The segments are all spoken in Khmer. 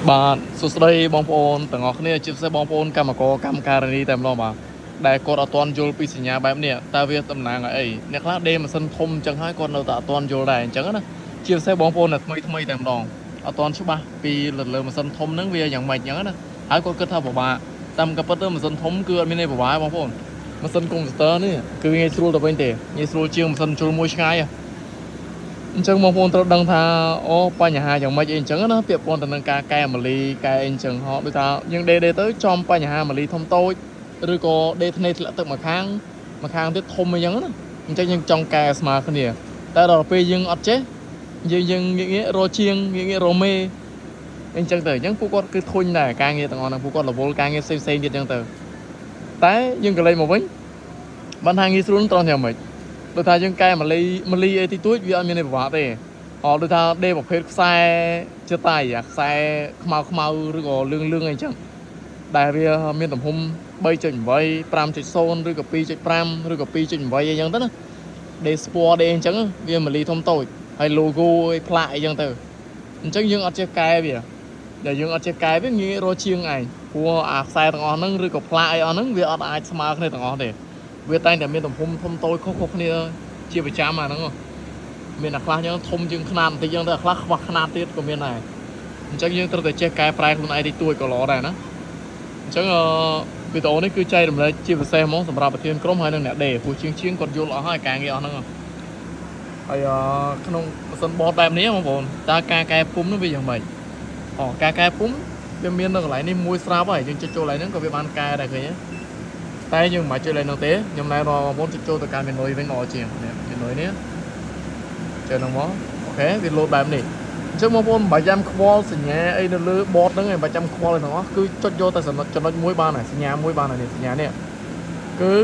បាទសួស្តីបងប្អូនទាំងអស់គ្នាជាពិសេសបងប្អូនកម្មករកម្មការិនីតែម្ដងបាទដែលគាត់អត់ទាន់យល់ពីសញ្ញាបែបនេះតើវាតំណាងឲ្យអីអ្នកខ្លះដេម៉ាស៊ីនធំអញ្ចឹងហើយគាត់នៅតែអត់ទាន់យល់ដែរអញ្ចឹងណាជាពិសេសបងប្អូនដែលថ្មីតែម្ដងអត់ទាន់ច្បាស់ពីលើម៉ាស៊ីនធំហ្នឹងវាយ៉ាងម៉េចអញ្ចឹងណាហើយគាត់គិតថាពិបាកតាមក៏ពិតទៅម៉ាស៊ីនធំគឺអត់មានអីពិបាកបងប្អូនម៉ាស៊ីនកុំព្យូទ័រនេះគឺងាយស្រួលទៅវិញទេងាយស្រួលជាងម៉ាស៊ីនជួលមួយឆ្ងាយអញ្ចឹងបងប្អូនត្រូវដឹងថាអូបញ្ហាយ៉ាងម៉េចអីអញ្ចឹងណាពាក់ព័ន្ធទៅនឹងការកែម៉ាលីកែអីអញ្ចឹងហោដូចថាយើងដេទៅចំបញ្ហាម៉ាលីធំតូចឬក៏ដេធ្នេធ្លាក់ទឹកម្ខាងទៀតធំអីចឹងណាអញ្ចឹងយើងចង់កែស្មើគ្នាតែដល់ពេលយើងអត់ចេះយើងងាករជាងងាករមេអញ្ចឹងទៅអញ្ចឹងពួកគាត់គឺធុញដែរការងារទាំងអស់ហ្នឹងពួកគាត់រវល់ការងារផ្សេងទៀតអញ្ចឹងទៅតែយើងក៏លេចមកវិញបានថាងាយស្រួលត្រង់យ៉ាងម៉េចដូចថាយើងកែម៉ាលីអីទីទួចវាអត់មានអីពិបាកទេដូចថាដេប្រភេទខ្សែជើតៃខ្សែខ្មៅឬក៏លឿងអីចឹងដែលវាមានទំហំ 3.8 5.0 ឬក៏ 2.5 ឬក៏ 2.8 អីចឹងទៅណាដេស្ពណ៌ដេអញ្ចឹងវាម៉ាលីធំតូចហើយ logo អីផ្លាកអីចឹងទៅអញ្ចឹងយើងអត់ចេះកែវាដែលយើងអត់ចេះកែវាងាយរកជាងឯងព្រោះអាខ្សែទាំងអស់ហ្នឹងឬក៏ផ្លាកអីអស់ហ្នឹងវាអត់អាចស្មើគ្នាទាំងអស់ទេវាតែងតែមានទំហំធំតូចខុសគ្នាជាប្រចាំអាហ្នឹងមានអាខ្លះចឹងធំជាងຂະຫນាតបន្តិចចឹងទៅអាខ្លះខ្វះຂະຫນាតទៀតក៏មានដែរអញ្ចឹងយើងត្រូវតែចេះកែប្រែខ្លួនឯងតិចតួចក៏ល្អដែរណាអញ្ចឹងវីដេអូនេះគឺចែករំលែកជាពិសេសហ្មងសម្រាប់ប្រធានក្រុមហើយនិងអ្នកដេព្រោះជាងគាត់យល់អស់ហើយការងារអស់ហ្នឹងហើយក្នុងម៉ាស៊ីនបតបែបនេះបងប្អូនតើការកែពុំនោះវាយ៉ាងម៉េចការកែពុំវាមាននៅកន្លែងនេះមួយស្រាប់ហើយយើងចុចចូលកន្លែងហ្នឹងក៏វាបានកែដែរឃើញទេតែយើងមិនបាច់ចុចកន្លែងហ្នឹងទេខ្ញុំណែបងប្អូនចុចចូលទៅការមេនុយវិញល្អជាងនេះមេនុយនេះចុចហ្នឹងមកអូខេវាលោតបែបនេះអញ្ចឹងបងប្អូនមិនបាច់ចាំខ្វល់សញ្ញាអីនៅលើបតហ្នឹងឯងមិនបាច់ចាំខ្វល់អីទាំងអស់គឺចុចយកតែចំណុចមួយបានហើយសញ្ញាមួយបានហើយនេះសញ្ញានេះគឺ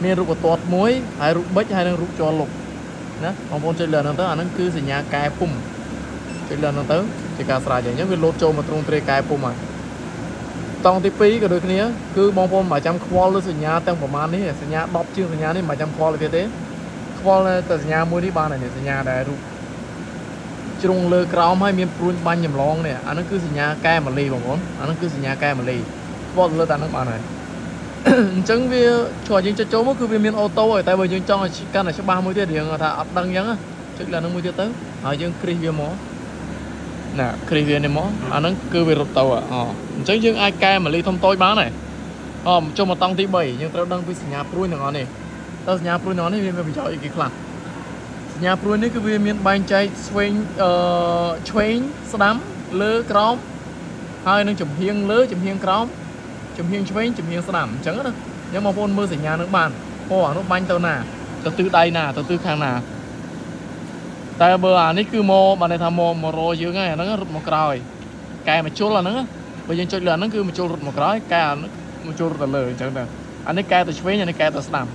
មានរូបបន្ទាត់មួយហើយរូបប៊ិចហើយនឹងរូបជាន់លុបណាបងប្អូនចុចលើហ្នឹងទៅអាហ្នឹងគឺសញ្ញាកែពុំចុចលើហ្នឹងទៅជាការស្រាវជ្រាវអញ្ចឹងវាលោតចូលមកទ្រង់ទ្រាយកែពុំហើយតង់ទី2ក៏ដូចគ្នាគឺបងប្អូនមិនបាច់ចាំខ្វល់លើសញ្ញាទាំងប្រមាណនេះសញ្ញា10ជាងសញ្ញានេះមិនបាច់ចាំខ្វល់ទៀតទេខ្វល់តែសញ្ញាមួយនេះបានហើយនេះសញ្ញាដែលរូបជ្រុងលើក្រោមហើយមានព្រួញបាញ់ចម្លងនេះអាហ្នឹងគឺសញ្ញាកែម៉ាលីបងប្អូនអាហ្នឹងគឺសញ្ញាកែម៉ាលីខ្វល់លើតែហ្នឹងបានហើយអញ្ចឹងវាឆ្លងយើងចុចចូលមកគឺវាមានអូតូហើយតែបើយើងចង់ឲ្យកាន់តែច្បាស់មួយទៀតរៀងថាអត់ដឹងអញ្ចឹងចុចលើហ្នឹងមួយទៀតទៅហើយយើងគ្រីសវាមកណាគ្រីសវានេះមកអាហ្នឹងគឺវារត់ទៅអញ្ចឹងយើងអាចកែម៉ាលីធំតូចបានហើយចុះមកតង់ទី3យើងត្រូវដឹងពីសញ្ញាព្រួយទាំងអស់នេះតើសញ្ញាព្រួយទាំងអស់នេះវាមានប្រយោជន៍អីគេខ្លះសញ្ញាព្រួយនេះគឺវាមានបែងចែកឆ្វេងស្ដាំលើក្រោមហើយនឹងចំហៀងលើចំហៀងក្រោមចំហៀងឆ្វេងចំហៀងស្ដាំអញ្ចឹងណាយើងបងប្អូនមើលសញ្ញានឹងបានអានោះបាញ់ទៅណាទៅទិសដៃណាទៅទិសខាងណាតែបើអានេះគឺមកបានន័យថាមករយើងហ្នឹងអាហ្នឹងរត់មកក្រោយកែមកជុលអាហ្នឹងបើយើងចុចលើអាហ្នឹងគឺមកជុលរត់មកក្រោយកែអាហ្នឹងមកជុលរត់ទៅលើអញ្ចឹងទៅអានេះកែទៅឆ្វេងអានេះកែទៅស្ដាំ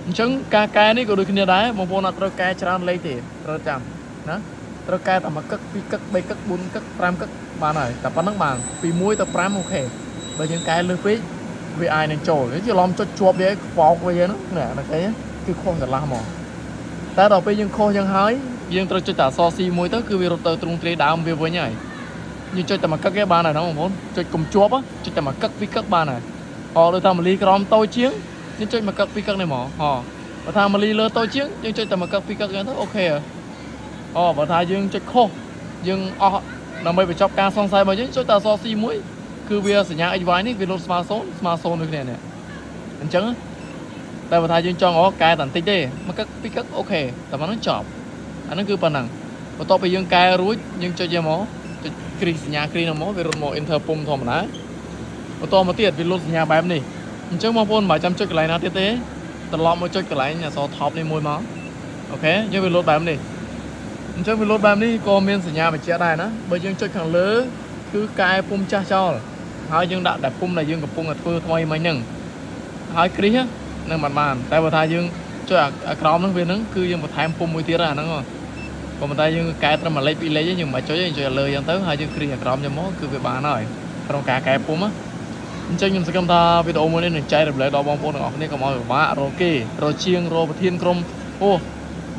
អញ្ចឹងការកែនេះក៏ដូចគ្នាដែរបងប្អូនអត់ត្រូវកែច្រើនលេខទេត្រូវចាំណាត្រូវកែតែ1កឹក2កឹក3កឹក4កឹក5កឹកបានហើយតែប៉ុណ្្នឹងបានពី1ទៅ5អូខេបើយើងកែលើសពេកវាអាចនឹងចូលច្រឡំចុចជាប់វាខ្វោកវាហ្នឹងណាគេគឺខុសចន្លោះហ្មងតែដល់ពេលយើងខុសយ៉ាងហើយយើងត្រូវចុចតែអក្សរ C មួយទៅគឺវារត់ទៅទ្រង់ទ្រាយដើមវាវិញហើយយើងចុចតែ1កឹកទេបានហើយហ្នឹងបងប្អូនចុចកុំជាប់ចុចតែ1កឹក2កឹកបានហើយដូចថាម៉ាលីក្រោមតូចជាងយើងចុច1កឹក2កឹកនេះហ្មងបើថាម៉ាលីលើតូចជាងយើងចុចតែ1កឹក2កឹកហ្នឹងទៅអូខេបើថាយើងចុចខុសយើងអស់ដើម្បីបញ្ចប់ការសង្ស័យរបស់យើងចុចតែអក្សរ C មួយគឺវាសញ្ញា XY នេះវាលោតស្មើ0ដូចគ្នានេះអញ្ចឹងតែបើថាយើងចង់កែតែបន្តិចទេ1កឹក2កឹកអូខេតែប៉ុណ្្នឹងចប់អាហ្នឹងគឺប៉ុណ្ណឹងបន្ទាប់ពីយើងកែរួចយើងចុចយកមកចុចគ្រីសសញ្ញាគ្រីសហ្នឹងមកវារត់មក enter ពុំធម្មតាបន្តមកទៀតវាលុតសញ្ញាបែបនេះអញ្ចឹងបងប្អូនមិនបាច់ចាំចុចកន្លែងណាទៀតទេត្រឡប់មកចុចកន្លែងអក្សរ top នេះមួយមកអូខេយើងវាលុតបែបនេះអញ្ចឹងវាលុតបែបនេះក៏មានសញ្ញាបញ្ជាក់ដែរណាបើយើងចុចខាងលើគឺកែពុំចាស់ចោលហើយយើងដាក់តែពុំដែលយើងកំពុងតែធ្វើថ្មីមិញហ្នឹងហើយគ្រីសនឹងបានតែបើថាយើងចុចអាក្រោមហ្នឹងវាហ្នឹងគឺយើងបន្ថែមពុំមួយទៀតអាហ្នឹងក៏ប៉ុន្តែយើងកែត្រឹម1លេខ2លេខយើងមិនបាច់ចុចទេយើងចុចលើអញ្ចឹងទៅហើយយើងគ្រីសអាក្រោមយកមកគឺវាបានហើយក្នុងការកែពុំអញ្ចឹងខ្ញុំសង្ឃឹមថាវីដេអូមួយនេះនឹងចែករំលែកដល់បងប្អូនទាំងអស់គ្នាកុំឲ្យពិបាករកគេរកជាងរកប្រធានក្រុម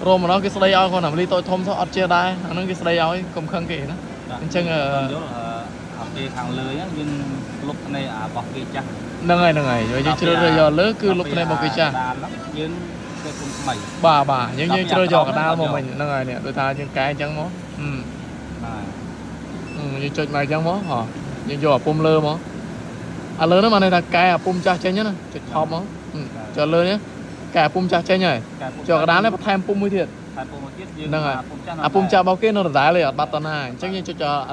រកមកដល់គេស្ដីឲ្យគាត់ណាម៉ាលីតូចធំសោះអត់ចេះដែរអាហ្នឹងគេស្ដីឲ្យកុំខឹងគេណាអញ្ចឹង ពេលខាងលើយើងលុបនៃរបស់គេចាស់ nâng ngày rồi chơi chơi giờ lớn cứ lúc này một cái cha យើងធ្វើគុំថ្មី bà những như chơi giờ cả đa một mình nâng ngày nè tôi tha những cái trắng mó như chơi mày trắng mó hả những giờ pum lơ mó lớn nó mà này là cái pum cha chơi nhá chơi hop mó chờ lớn nhé cái pum cha chơi nhảy chờ cả đá này bắt thêm pum mới thiệt តែពុំមកទៀតយើង nâng ngày ពុំចាស់ pum cha bao kia nó đáเลยbắt tao này chắc như cho